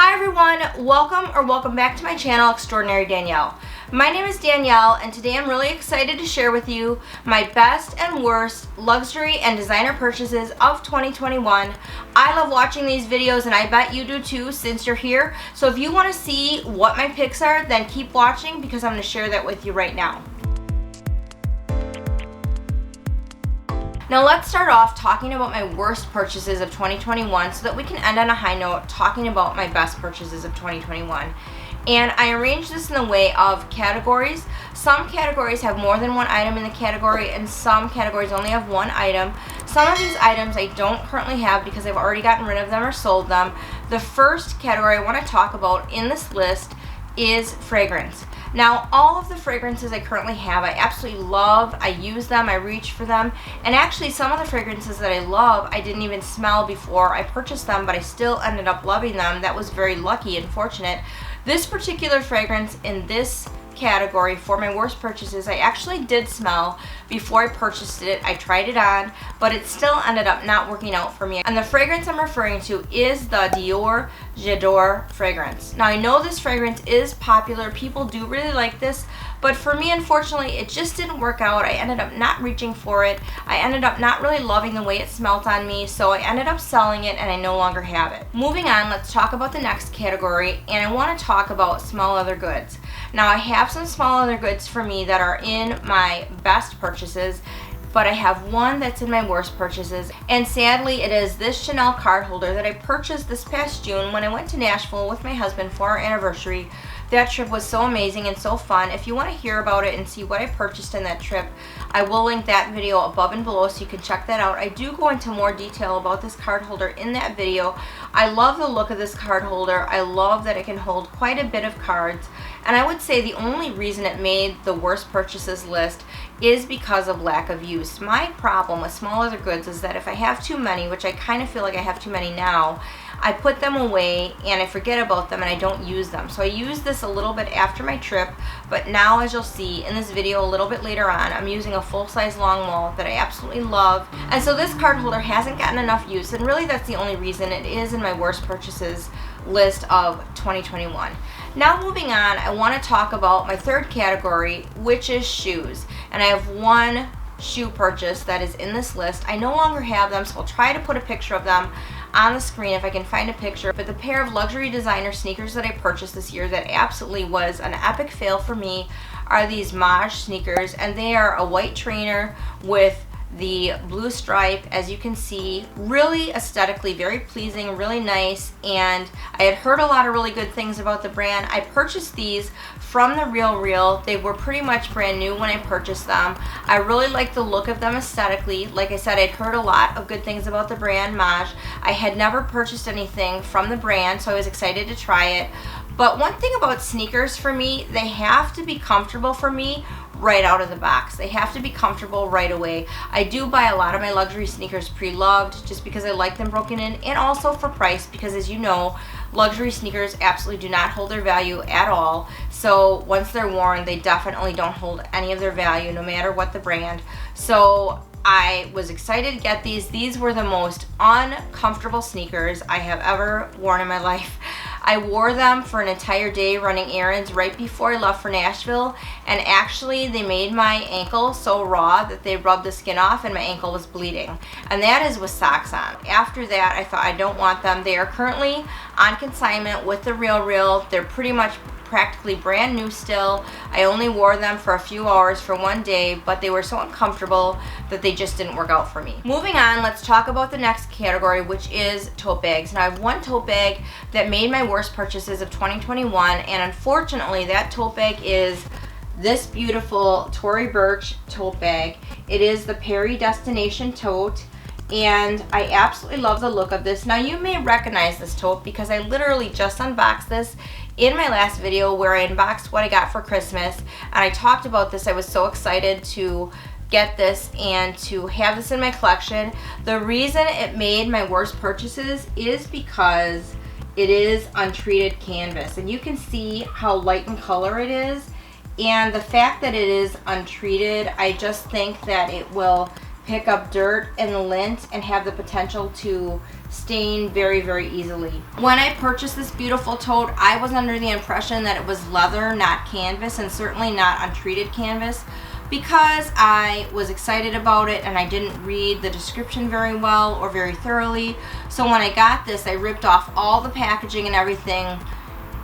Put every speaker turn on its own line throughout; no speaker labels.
Hi everyone, welcome back to my channel, Extraordinary Danielle. My name is Danielle and today I'm really excited to share with you my best and worst luxury and designer purchases of 2021. I love watching these videos and I bet you do too since you're here. So if you want to see what my picks are, then keep watching because I'm going to share that with you right now. Now let's start off talking about my worst purchases of 2021 so that we can end on a high note talking about my best purchases of 2021. And I arranged this in the way of categories. Some categories have more than one item in the category and some categories only have one item. Some of these items I don't currently have because I've already gotten rid of them or sold them. The first category I want to talk about in this list is fragrance. Now, all of the fragrances I currently have, I absolutely love. I use them, I reach for them, and actually some of the fragrances that I love, I didn't even smell before I purchased them, but I still ended up loving them. That was very lucky and fortunate. This particular fragrance in this category for my worst purchases, I actually did smell before I purchased it. I tried it on, but it still ended up not working out for me. And the fragrance I'm referring to is the Dior Jadore fragrance. Now I know this fragrance is popular, people do really like this, but for me, unfortunately, it just didn't work out. I ended up not reaching for it. I ended up not really loving the way it smelled on me, so I ended up selling it and I no longer have it. Moving on, let's talk about the next category, and I want to talk about small leather goods. Now I have some small leather goods for me that are in my best purchases, but I have one that's in my worst purchases, and sadly it is this Chanel card holder that I purchased this past June when I went to Nashville with my husband for our anniversary. That trip was so amazing and so fun. If you want to hear about it and see what I purchased in that trip, I will link that video above and below so you can check that out. I do go into more detail about this card holder in that video. I love the look of this card holder. I love that it can hold quite a bit of cards, and I would say the only reason it made the worst purchases list is because of lack of use. My problem with small leather goods is that if I have too many, which I kind of feel like I have too many now, I put them away and I forget about them and I don't use them. So I used this a little bit after my trip, but now as you'll see in this video a little bit later on, I'm using a full-size long wall that I absolutely love. And so this card holder hasn't gotten enough use, and really that's the only reason it is in my worst purchases list of 2021. Now moving on, I want to talk about my third category, which is shoes. And I have one shoe purchase that is in this list. I no longer have them, so I'll try to put a picture of them on the screen if I can find a picture. But the pair of luxury designer sneakers that I purchased this year that absolutely was an epic fail for me are these Maj Sneakers, and they are a white trainer with the blue stripe, as you can see. Really aesthetically very pleasing, really nice, and I had heard a lot of really good things about the brand. I purchased these from the Real. They were pretty much brand new when I purchased them. I really like the look of them aesthetically. Like I said, I'd heard a lot of good things about the brand Maj. I had never purchased anything from the brand, so I was excited to try it. But one thing about sneakers for me, they have to be comfortable for me right out of the box. They have to be comfortable right away. I do buy a lot of my luxury sneakers pre-loved just because I like them broken in, and also for price because, as you know, luxury sneakers absolutely do not hold their value at all. So once they're worn, they definitely don't hold any of their value no matter what the brand. So I was excited to get these. These were the most uncomfortable sneakers I have ever worn in my life. I wore them for an entire day running errands right before I left for Nashville, and actually they made my ankle so raw that they rubbed the skin off and my ankle was bleeding. And that is with socks on. After that, I thought I don't want them. They are currently on consignment with the Real. They're pretty much practically brand new still. I only wore them for a few hours for one day, but they were so uncomfortable that they just didn't work out for me. Moving on, let's talk about the next category, which is tote bags. Now I have one tote bag that made my worst purchases of 2021, and unfortunately that tote bag is this beautiful Tory Burch tote bag. It is the Perry Destination tote, and I absolutely love the look of this. Now you may recognize this tote because I literally just unboxed this in my last video where I unboxed what I got for Christmas, and I talked about this. I was so excited to get this and to have this in my collection. The reason it made my worst purchases is because it is untreated canvas, and you can see how light in color it is, and the fact that it is untreated, I just think that it will pick up dirt and lint and have the potential to stain very, very easily. When I purchased this beautiful tote, I was under the impression that it was leather, not canvas, and certainly not untreated canvas, because I was excited about it and I didn't read the description very well or very thoroughly. So when I got this, I ripped off all the packaging and everything,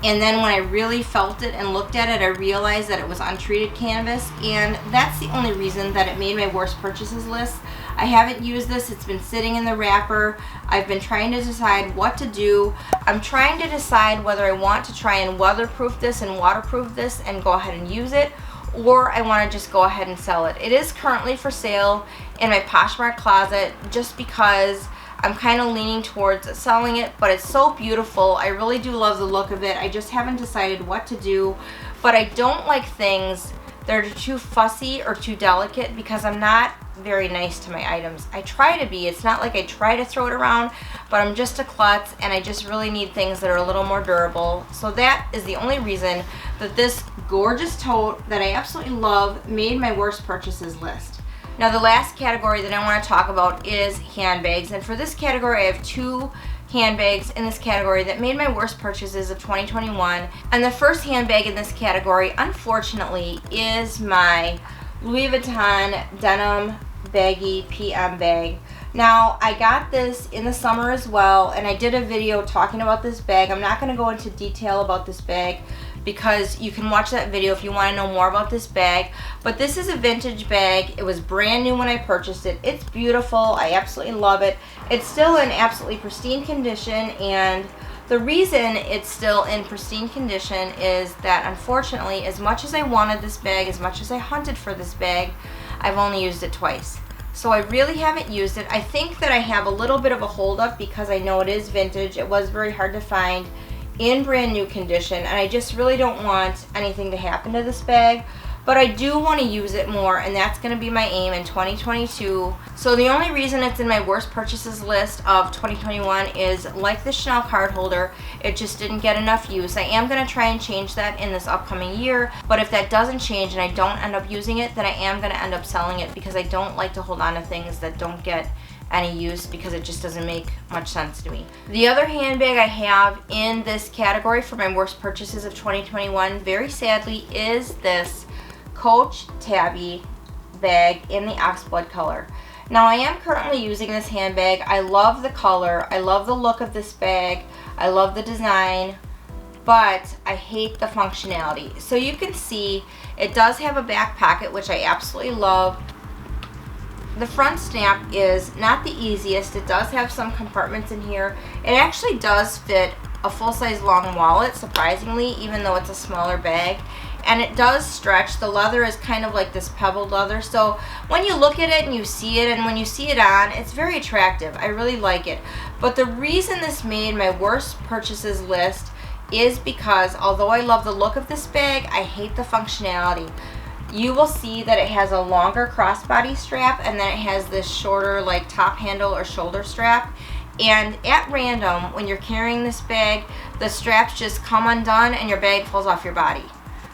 and then when I really felt it and looked at it, I realized that it was untreated canvas, and that's the only reason that it made my worst purchases list. I haven't used this. It's been sitting in the wrapper. I've been trying to decide what to do. I'm trying to decide whether I want to try and weatherproof this and waterproof this and go ahead and use it, or I want to just go ahead and sell it. It is currently for sale in my Poshmark closet just because I'm kind of leaning towards selling it, but it's so beautiful. I really do love the look of it. I just haven't decided what to do, but I don't like things that are too fussy or too delicate because I'm not very nice to my items. I try to be. It's not like I try to throw it around, but I'm just a klutz, and I just really need things that are a little more durable. So that is the only reason that this gorgeous tote that I absolutely love made my worst purchases list. Now the last category that I want to talk about is handbags, and for this category I have two handbags in this category that made my worst purchases of 2021. And the first handbag in this category, unfortunately, is my Louis Vuitton Denim Baggie PM bag. Now I got this in the summer as well, and I did a video talking about this bag. I'm not going to go into detail about this bag because you can watch that video if you want to know more about this bag. But this is a vintage bag. It was brand new when I purchased it. It's beautiful. I absolutely love it. It's still in absolutely pristine condition, and the reason it's still in pristine condition is that, unfortunately, as much as I wanted this bag, as much as I hunted for this bag, I've only used it twice. So I really haven't used it. I think that I have a little bit of a holdup because I know it is vintage. It was very hard to find in brand new condition, and I just really don't want anything to happen to this bag. But I do want to use it more, and that's going to be my aim in 2022. So the only reason it's in my worst purchases list of 2021 is, like the Chanel card holder, it just didn't get enough use. I am going to try and change that in this upcoming year, but if that doesn't change and I don't end up using it, then I am going to end up selling it because I don't like to hold on to things that don't get any use because it just doesn't make much sense to me. The other handbag I have in this category for my worst purchases of 2021, very sadly, is this Coach Tabby bag in the oxblood color. Now I am currently using this handbag. I love the color. I love the look of this bag. I love the design, but I hate the functionality. So you can see it does have a back pocket, which I absolutely love. The front snap is not the easiest. It does have some compartments in here. It actually does fit a full-size long wallet, surprisingly, even though it's a smaller bag. And it does stretch. The leather is kind of like this pebbled leather. So when you look at it and you see it, and when you see it on, it's very attractive. I really like it. But the reason this made my worst purchases list is because although I love the look of this bag, I hate the functionality. You will see that it has a longer crossbody strap, and then it has this shorter like top handle or shoulder strap. And at random, when you're carrying this bag, the straps just come undone and your bag falls off your body,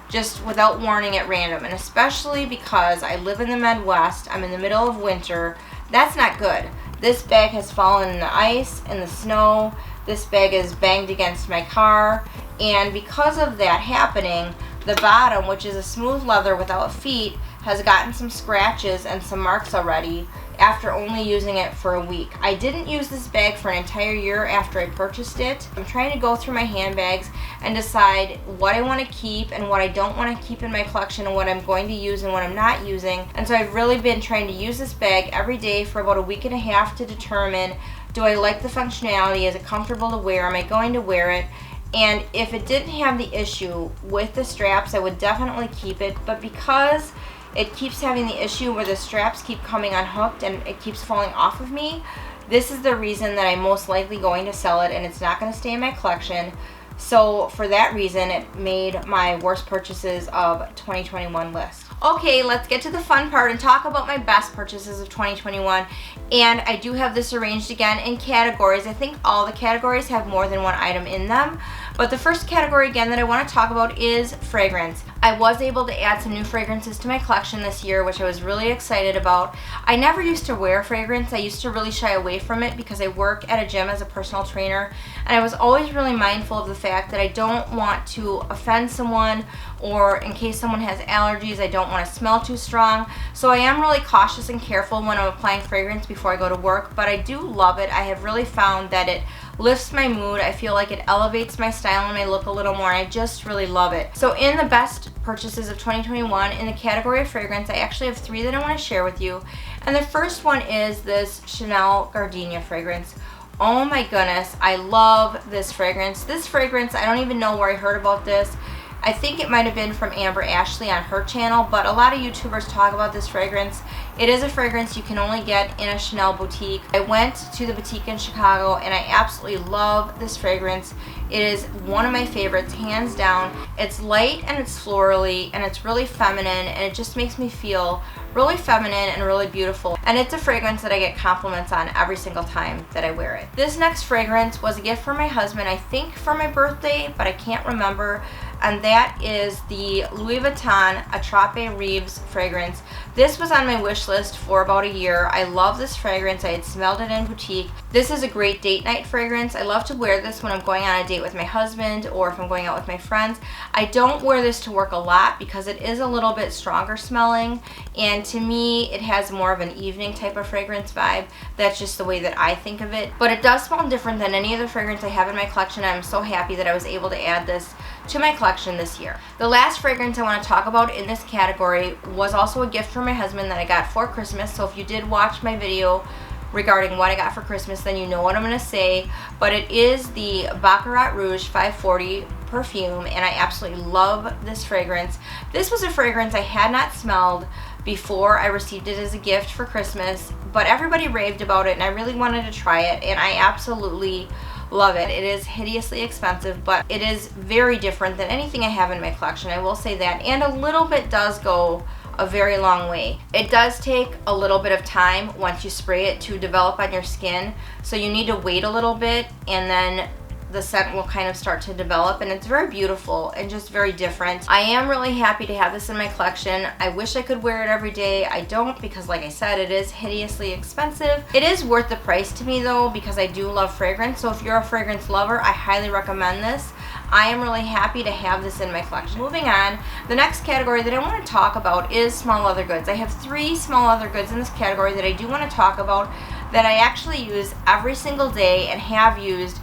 just without warning at random. And especially because I live in the Midwest, I'm in the middle of winter, that's not good. This bag has fallen in the ice, in the snow. This bag is banged against my car, and because of that happening, the bottom, which is a smooth leather without feet, has gotten some scratches and some marks already after only using it for a week. I didn't use this bag for an entire year after I purchased it. I'm trying to go through my handbags and decide what I want to keep and what I don't want to keep in my collection, and what I'm going to use and what I'm not using. And so I've really been trying to use this bag every day for about a week and a half to determine, do I like the functionality? Is it comfortable to wear? Am I going to wear it? And if it didn't have the issue with the straps, I would definitely keep it. But because it keeps having the issue where the straps keep coming unhooked and it keeps falling off of me, this is the reason that I'm most likely going to sell it, and it's not going to stay in my collection. So for that reason, it made my worst purchases of 2021 list. Okay, let's get to the fun part and talk about my best purchases of 2021. And I do have this arranged again in categories. I think all the categories have more than one item in them. But the first category again that I want to talk about is fragrance. I was able to add some new fragrances to my collection this year, which I was really excited about. I never used to wear fragrance. I used to really shy away from it because I work at a gym as a personal trainer, and I was always really mindful of the fact that I don't want to offend someone, or in case someone has allergies, I don't want to smell too strong. So I am really cautious and careful when I'm applying fragrance before I go to work, but I do love it. I have really found that it lifts my mood. I feel like it elevates my style and my look a little more, and I just really love it. So in the best purchases of 2021, in the category of fragrance, I actually have 3 that I want to share with you. And the first one is this Chanel Gardenia fragrance. Oh my goodness, I love this fragrance. This fragrance, I don't even know where I heard about this. I think it might have been from Amber Ashley on her channel, but a lot of YouTubers talk about this fragrance. It is a fragrance you can only get in a Chanel boutique. I went to the boutique in Chicago and I absolutely love this fragrance. It is one of my favorites, hands down. It's light and it's florally and it's really feminine, and it just makes me feel really feminine and really beautiful. And it's a fragrance that I get compliments on every single time that I wear it. This next fragrance was a gift from my husband, I think for my birthday, but I can't remember. And that is the Louis Vuitton Attrape Reeves fragrance. This was on my wish list for about a year. I love this fragrance. I had smelled it in boutique. This is a great date night fragrance. I love to wear this when I'm going on a date with my husband or if I'm going out with my friends. I don't wear this to work a lot because it is a little bit stronger smelling, and to me it has more of an evening type of fragrance vibe. That's just the way that I think of it. But it does smell different than any other fragrance I have in my collection. I'm so happy that I was able to add this to my collection this year. The last fragrance I want to talk about in this category was also a gift from my husband that I got for Christmas. So if you did watch my video regarding what I got for Christmas, then you know what I'm going to say. But it is the Baccarat Rouge 540 perfume, and I absolutely love this fragrance. This was a fragrance I had not smelled before I received it as a gift for Christmas, but everybody raved about it and I really wanted to try it, and I absolutely love it. It is hideously expensive, but it is very different than anything I have in my collection, I will say that, and a little bit does go a very long way. It does take a little bit of time once you spray it to develop on your skin, so you need to wait a little bit and then the scent will kind of start to develop, and it's very beautiful and just very different. I am really happy to have this in my collection. I wish I could wear it every day. I don't, because like I said, it is hideously expensive. It is worth the price to me though, because I do love fragrance. So if you're a fragrance lover, I highly recommend this. I am really happy to have this in my collection. Moving on, the next category that I want to talk about is small leather goods. I have 3 small leather goods in this category that I do want to talk about that I actually use every single day and have used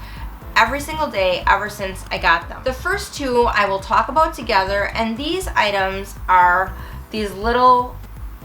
every single day ever since I got them. The first 2 I will talk about together, and these items are these little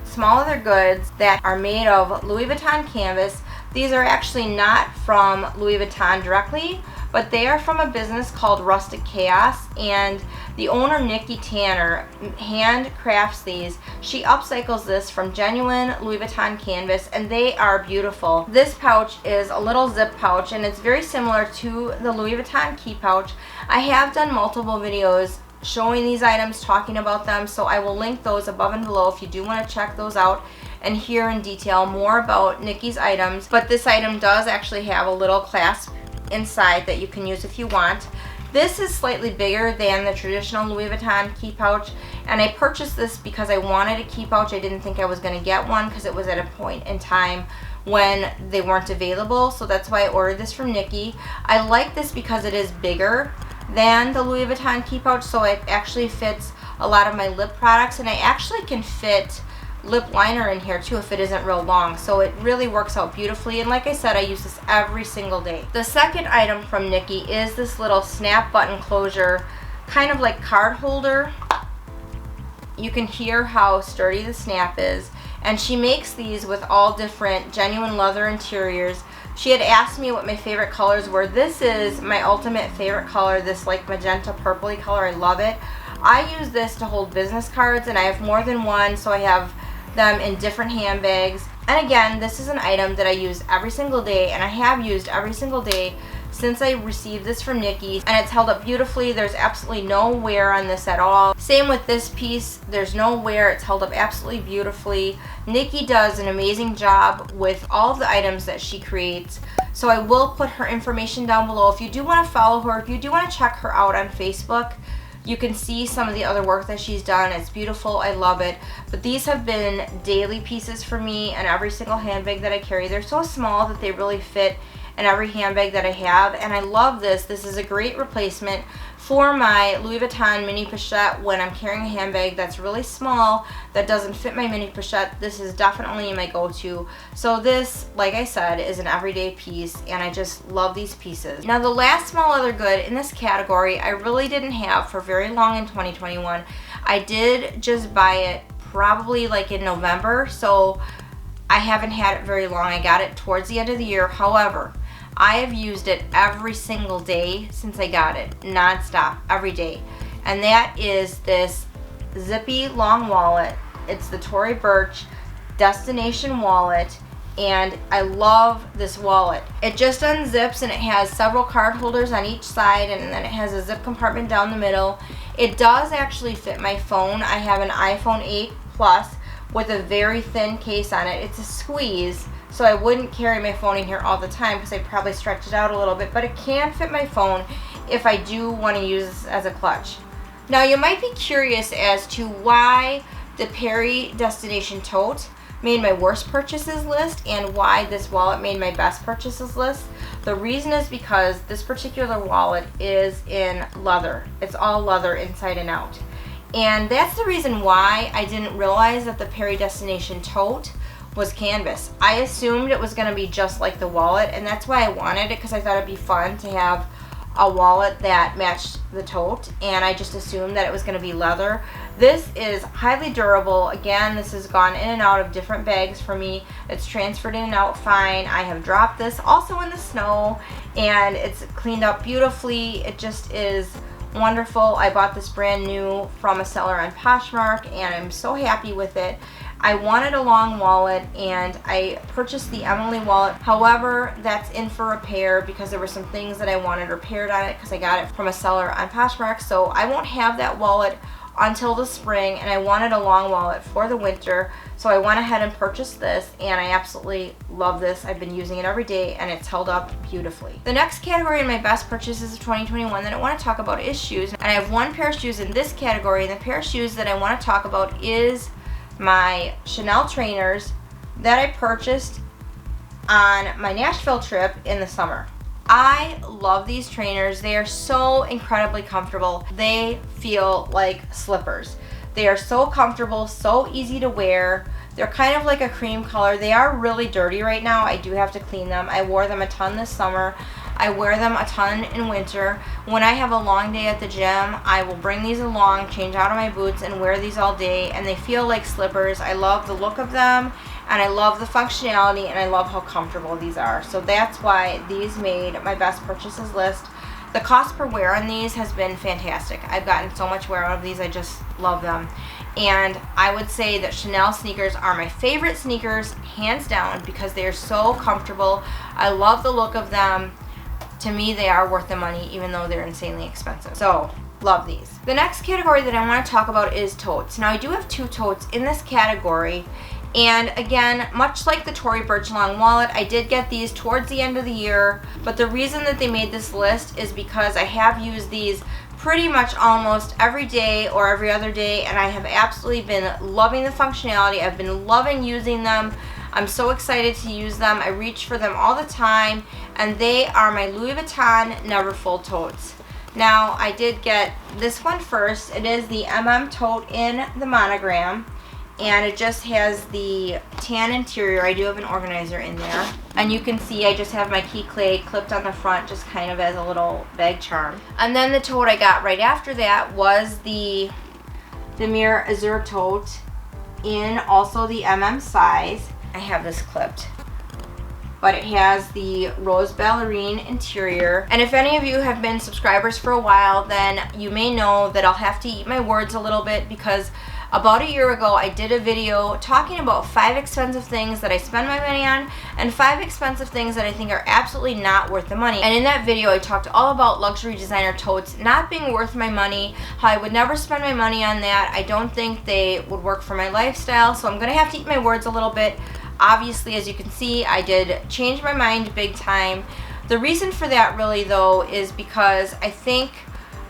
small leather goods that are made of Louis Vuitton canvas. These are actually not from Louis Vuitton directly, but they are from a business called RusTic KAos, and the owner, Niki Tanner, handcrafts these. She upcycles this from genuine Louis Vuitton canvas, and they are beautiful. This pouch is a little zip pouch, and it's very similar to the Louis Vuitton key pouch. I have done multiple videos showing these items, talking about them, so I will link those above and below if you do want to check those out and hear in detail more about Niki's items. But this item does actually have a little clasp inside that you can use if you want. This is slightly bigger than the traditional Louis Vuitton key pouch, and I purchased this because I wanted a key pouch. I didn't think I was going to get one because it was at a point in time when they weren't available, so that's why I ordered this from Niki. I like this because it is bigger than the Louis Vuitton key pouch, so it actually fits a lot of my lip products, and I actually can fit lip liner in here too if it isn't real long, so it really works out beautifully. And like I said, I use this every single day. The second item from Niki is this little snap button closure, kind of like card holder. You can hear how sturdy the snap is, and she makes these with all different genuine leather interiors. She had asked me what my favorite colors were. This is my ultimate favorite color, this like magenta purpley color. I love it. I use this to hold business cards, and I have more than one, so I have them in different handbags. And again, this is an item that I use every single day, and I have used every single day since I received this from Niki, and it's held up beautifully. There's absolutely no wear on this at all. Same with this piece, there's no wear. It's held up absolutely beautifully. Niki does an amazing job with all of the items that she creates, so I will put her information down below. If you do want to follow her, if you do want to check her out on Facebook, you can see some of the other work that she's done. It's beautiful, I love it. But these have been daily pieces for me and every single handbag that I carry. They're so small that they really fit in every handbag that I have, and I love this. This is a great replacement for my Louis Vuitton mini pochette when I'm carrying a handbag that's really small that doesn't fit my mini pochette. This is definitely my go-to. So this, like I said, is an everyday piece, and I just love these pieces. Now the last small leather good in this category I really didn't have for very long in 2021. I did just buy it probably like in November, so I haven't had it very long. I got it towards the end of the year. However, I have used it every single day since I got it, non-stop, every day. And that is this zippy long wallet. It's the Tory Burch Destination wallet, and I love this wallet. It just unzips and it has several card holders on each side, and then it has a zip compartment down the middle. It does actually fit my phone. I have an iPhone 8 Plus with a very thin case on it. It's a squeeze, so I wouldn't carry my phone in here all the time because I'd probably stretch it out a little bit, but it can fit my phone if I do want to use this as a clutch. Now you might be curious as to why the Perry Destination Tote made my worst purchases list and why this wallet made my best purchases list. The reason is because this particular wallet is in leather. It's all leather inside and out. And that's the reason why I didn't realize that the Perry Destination Tote was canvas. I assumed it was going to be just like the wallet, and that's why I wanted it, because I thought it'd be fun to have a wallet that matched the tote, and I just assumed that it was going to be leather. This is highly durable. Again, this has gone in and out of different bags for me. It's transferred in and out fine. I have dropped this also in the snow, and it's cleaned up beautifully. It just is wonderful. I bought this brand new from a seller on Poshmark, and I'm so happy with it. I wanted a long wallet, and I purchased the Emily wallet. However, that's in for repair because there were some things that I wanted repaired on it because I got it from a seller on Poshmark. So I won't have that wallet until the spring, and I wanted a long wallet for the winter. So I went ahead and purchased this, and I absolutely love this. I've been using it every day, and it's held up beautifully. The next category in my best purchases of 2021 that I want to talk about is shoes. And I have one pair of shoes in this category, and the pair of shoes that I want to talk about is my Chanel trainers that I purchased on my Nashville trip in the summer. I love these trainers. They are so incredibly comfortable. They feel like slippers. They are so comfortable, so easy to wear. They're kind of like a cream color. They are really dirty right now. I do have to clean them. I wore them a ton this summer. I wear them a ton in winter. When I have a long day at the gym, I will bring these along, change out of my boots, and wear these all day, and they feel like slippers. I love the look of them, and I love the functionality, and I love how comfortable these are. So that's why these made my best purchases list. The cost per wear on these has been fantastic. I've gotten so much wear out of these. I just love them. And I would say that Chanel sneakers are my favorite sneakers, hands down, because they are so comfortable. I love the look of them. To me, they are worth the money, even though they're insanely expensive. So, love these. The next category that I want to talk about is totes. Now, I do have two totes in this category. And again, much like the Tory Burch long wallet, I did get these towards the end of the year. But the reason that they made this list is because I have used these pretty much almost every day or every other day. And I have absolutely been loving the functionality. I've been loving using them. I'm so excited to use them. I reach for them all the time, and they are my Louis Vuitton Neverfull totes. Now, I did get this one first. It is the tote in the monogram, and it just has the tan interior. I do have an organizer in there, and you can see I just have my key clay clipped on the front just kind of as a little bag charm. And then the tote I got right after that was the Demir Azur tote in also the size. I have this clipped, but it has the rose ballerine interior. And if any of you have been subscribers for a while, then you may know that I'll have to eat my words a little bit because About a year ago, I did a video talking about 5 expensive things that I spend my money on and 5 expensive things that I think are absolutely not worth the money. And in that video, I talked all about luxury designer totes not being worth my money, how I would never spend my money on that. I don't think they would work for my lifestyle, so I'm going to have to eat my words a little bit. Obviously, as you can see, I did change my mind big time. The reason for that really, though, is because I think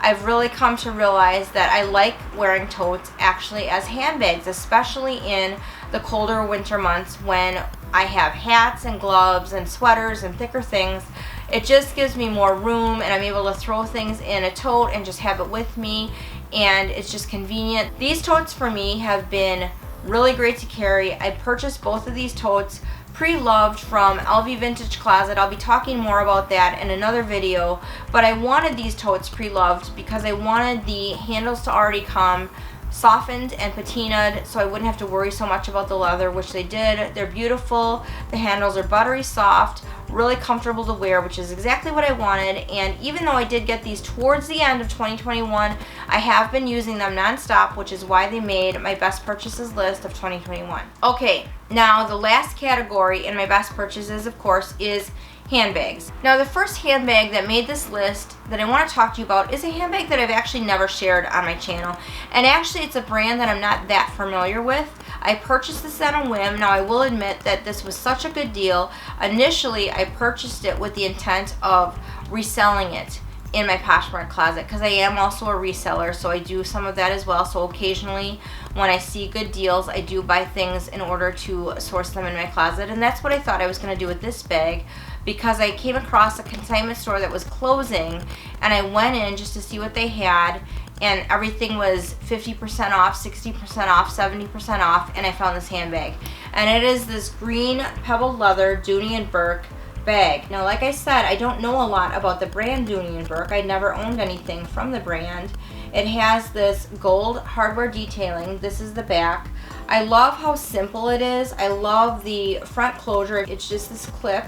I've really come to realize that I like wearing totes actually as handbags, especially in the colder winter months when I have hats and gloves and sweaters and thicker things. It just gives me more room and I'm able to throw things in a tote and just have it with me, and it's just convenient. These totes for me have been really great to carry. I purchased both of these totes pre-loved from LV Vintage Closet. I'll be talking more about that in another video, but I wanted these totes pre-loved because I wanted the handles to already come softened and patinaed so I wouldn't have to worry so much about the leather, which they did. They're beautiful. The handles are buttery soft, really comfortable to wear, which is exactly what I wanted. And even though I did get these towards the end of 2021, I have been using them non-stop, which is why they made my best purchases list of 2021. Okay, now the last category in my best purchases, of course, is handbags. Now the first handbag that made this list that I want to talk to you about is a handbag that I've actually never shared on my channel, and actually it's a brand that I'm not that familiar with. I purchased this on a whim. Now I will admit that this was such a good deal. Initially I purchased it with the intent of reselling it in my Poshmark closet because I am also a reseller, so I do some of that as well. So occasionally when I see good deals, I do buy things in order to source them in my closet, and that's what I thought I was going to do with this bag, because I came across a consignment store that was closing and I went in just to see what they had, and everything was 50% off, 60% off, 70% off, and I found this handbag. And it is this green pebbled leather Dooney and Burke bag. Now like I said, I don't know a lot about the brand Dooney and Burke. I never owned anything from the brand. It has this gold hardware detailing. This is the back. I love how simple it is. I love the front closure. It's just this clip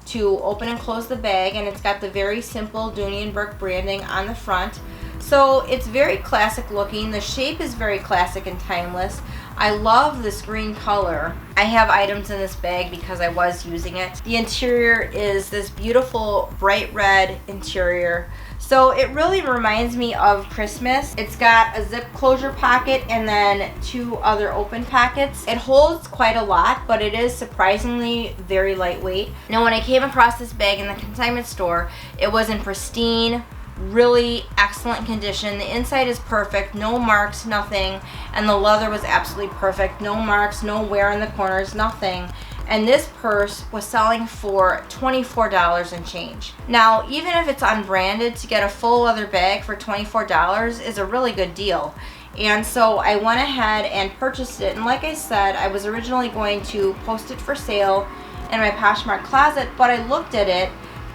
to open and close the bag, and it's got the very simple Dooney and Burke branding on the front. So it's very classic looking. The shape is very classic and timeless. I love this green color. I have items in this bag because I was using it. The interior is this beautiful bright red interior. So it really reminds me of Christmas. It's got a zip closure pocket and then 2 other open pockets. It holds quite a lot, but it is surprisingly very lightweight. Now when I came across this bag in the consignment store, it was in pristine, really excellent condition. The inside is perfect, no marks, nothing, and the leather was absolutely perfect. No marks, no wear in the corners, nothing. And this purse was selling for $24 and change. Now, even if it's unbranded, to get a full leather bag for $24 is a really good deal. And so I went ahead and purchased it. And like I said, I was originally going to post it for sale in my Poshmark closet, but I looked at it,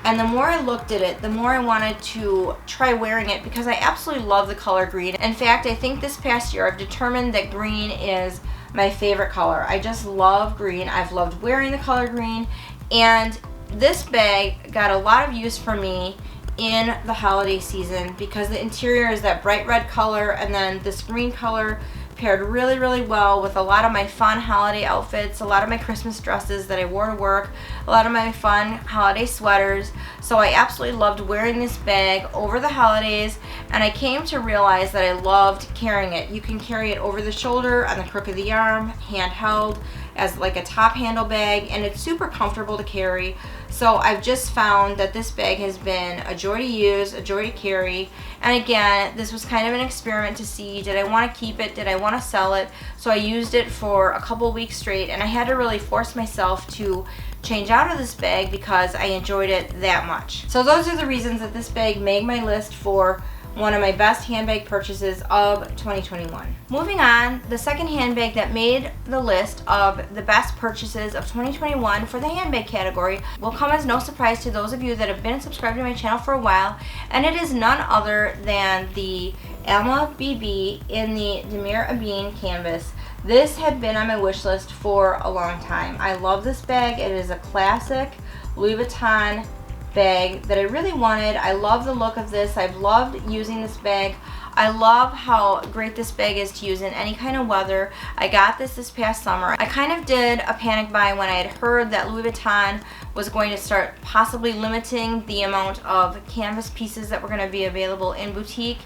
and the more I looked at it, the more I wanted to try wearing it because I absolutely love the color green. In fact, I think this past year I've determined that green is my favorite color. I just love green. I've loved wearing the color green, and this bag got a lot of use for me in the holiday season because the interior is that bright red color, and then this green color paired really, really well with a lot of my fun holiday outfits, a lot of my Christmas dresses that I wore to work, a lot of my fun holiday sweaters. So I absolutely loved wearing this bag over the holidays, and I came to realize that I loved carrying it. You can carry it over the shoulder, on the crook of the arm, handheld, as like a top handle bag, and it's super comfortable to carry. So I've just found that this bag has been a joy to use, a joy to carry. And again, this was kind of an experiment to see, did I want to keep it, did I want to sell it? So I used it for a couple weeks straight, and I had to really force myself to change out of this bag because I enjoyed it that much. So those are the reasons that this bag made my list for one of my best handbag purchases of 2021. Moving on, the second handbag that made the list of the best purchases of 2021 for the handbag category will come as no surprise to those of you that have been subscribed to my channel for a while, and it is none other than the Alma BB in the Demir Abin canvas. This had been on my wish list for a long time. I love this bag. It is a classic Louis Vuitton bag that I really wanted. I love the look of this. I've loved using this bag. I love how great this bag is to use in any kind of weather. I got this past summer. I kind of did a panic buy when I had heard that Louis Vuitton was going to start possibly limiting the amount of canvas pieces that were going to be available in boutique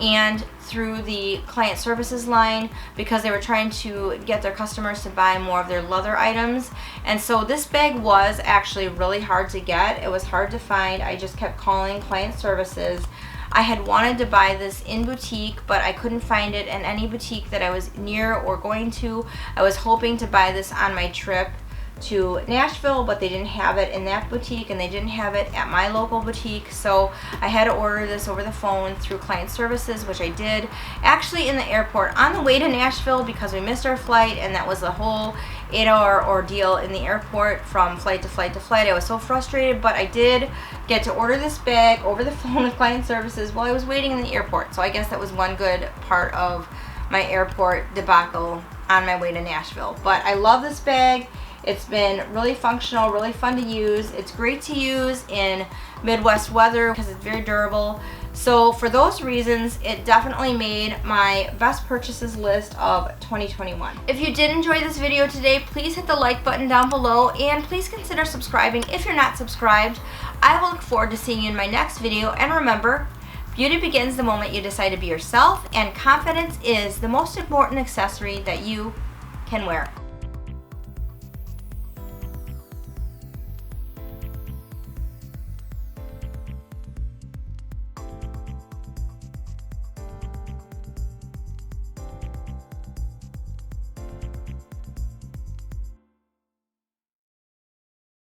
and through the client services line, because they were trying to get their customers to buy more of their leather items. And so this bag was actually really hard to get. It was hard to find. I just kept calling client services. I had wanted to buy this in boutique, but I couldn't find it in any boutique that I was near or going to. I was hoping to buy this on my trip to Nashville, but they didn't have it in that boutique and they didn't have it at my local boutique, so I had to order this over the phone through client services, which I did actually in the airport on the way to Nashville, because we missed our flight and that was the whole 8-hour ordeal in the airport from flight to flight to flight. I was so frustrated, but I did get to order this bag over the phone with client services while I was waiting in the airport, so I guess that was one good part of my airport debacle on my way to Nashville. But I love this bag. It's been really functional, really fun to use. It's great to use in Midwest weather because it's very durable. So for those reasons, it definitely made my best purchases list of 2021. If you did enjoy this video today, please hit the like button down below and please consider subscribing if you're not subscribed. I will look forward to seeing you in my next video, and remember, beauty begins the moment you decide to be yourself, and confidence is the most important accessory that you can wear.